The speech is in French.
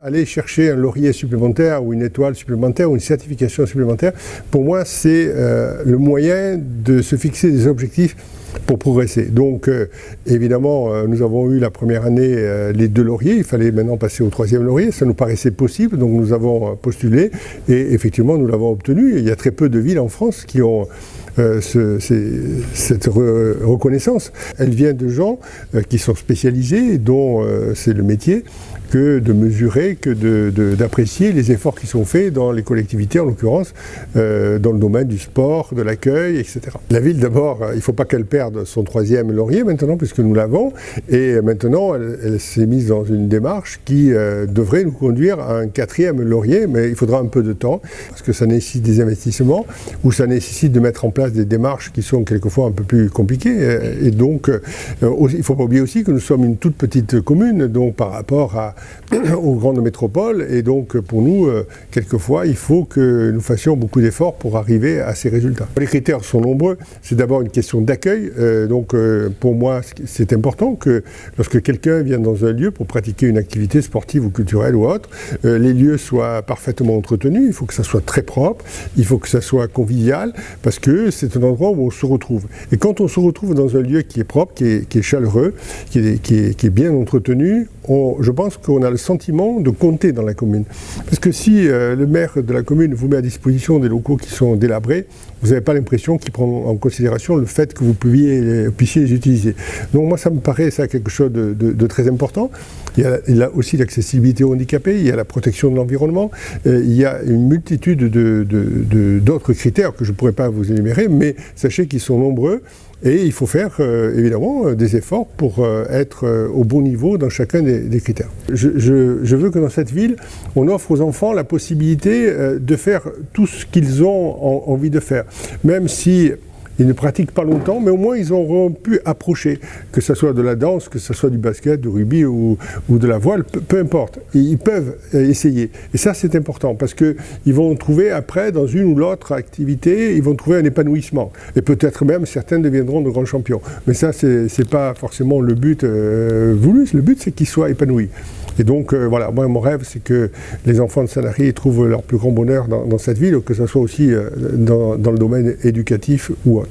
Aller chercher un laurier supplémentaire ou une étoile supplémentaire ou une certification supplémentaire, pour moi, c'est le moyen de se fixer des objectifs pour progresser. Donc, évidemment, nous avons eu la première année les 2 lauriers, il fallait maintenant passer au 3e laurier, ça nous paraissait possible, donc nous avons postulé et effectivement, nous l'avons obtenu. Il y a très peu de villes en France qui ont cette reconnaissance. Elle vient de gens qui sont spécialisés, dont c'est le métier, que de mesurer, que d'apprécier les efforts qui sont faits dans les collectivités, en l'occurrence, dans le domaine du sport, de l'accueil, etc. La ville, d'abord, il ne faut pas qu'elle perde son 3e laurier maintenant, puisque nous l'avons, et maintenant, elle s'est mise dans une démarche qui devrait nous conduire à un 4e laurier, mais il faudra un peu de temps, parce que ça nécessite des investissements, ou ça nécessite de mettre en place des démarches qui sont quelquefois un peu plus compliquées, et donc, il ne faut pas oublier aussi que nous sommes une toute petite commune, donc par rapport aux grandes métropoles, et donc pour nous, quelquefois, il faut que nous fassions beaucoup d'efforts pour arriver à ces résultats. Les critères sont nombreux. C'est d'abord une question d'accueil. Donc pour moi, c'est important que lorsque quelqu'un vient dans un lieu pour pratiquer une activité sportive ou culturelle ou autre, les lieux soient parfaitement entretenus. Il faut que ça soit très propre, il faut que ça soit convivial, parce que c'est un endroit où on se retrouve. Et quand on se retrouve dans un lieu qui est propre, qui est chaleureux, qui est bien entretenu, je pense qu'on a le sentiment de compter dans la commune. Parce que si le maire de la commune vous met à disposition des locaux qui sont délabrés, vous n'avez pas l'impression qu'il prend en considération le fait que vous puissiez les utiliser. Donc moi, ça me paraît quelque chose de très important. Il y a aussi l'accessibilité aux handicapés, il y a la protection de l'environnement, il y a une multitude d'autres critères que je ne pourrais pas vous énumérer, mais sachez qu'ils sont nombreux. Et il faut faire évidemment des efforts pour être au bon niveau dans chacun des critères. Je veux que dans cette ville, on offre aux enfants la possibilité de faire tout ce qu'ils ont envie de faire. Même si ils ne pratiquent pas longtemps, mais au moins ils auront pu approcher, que ce soit de la danse, que ce soit du basket, du rugby ou de la voile, peu importe. Ils peuvent essayer. Et ça, c'est important, parce qu'ils vont trouver après, dans une ou l'autre activité, ils vont trouver un épanouissement. Et peut-être même, certains deviendront de grands champions. Mais ça, c'est pas forcément le but voulu. Le but, c'est qu'ils soient épanouis. Et donc, voilà, moi, mon rêve, c'est que les enfants de Sanary trouvent leur plus grand bonheur dans cette ville, que ce soit aussi dans le domaine éducatif ou autre.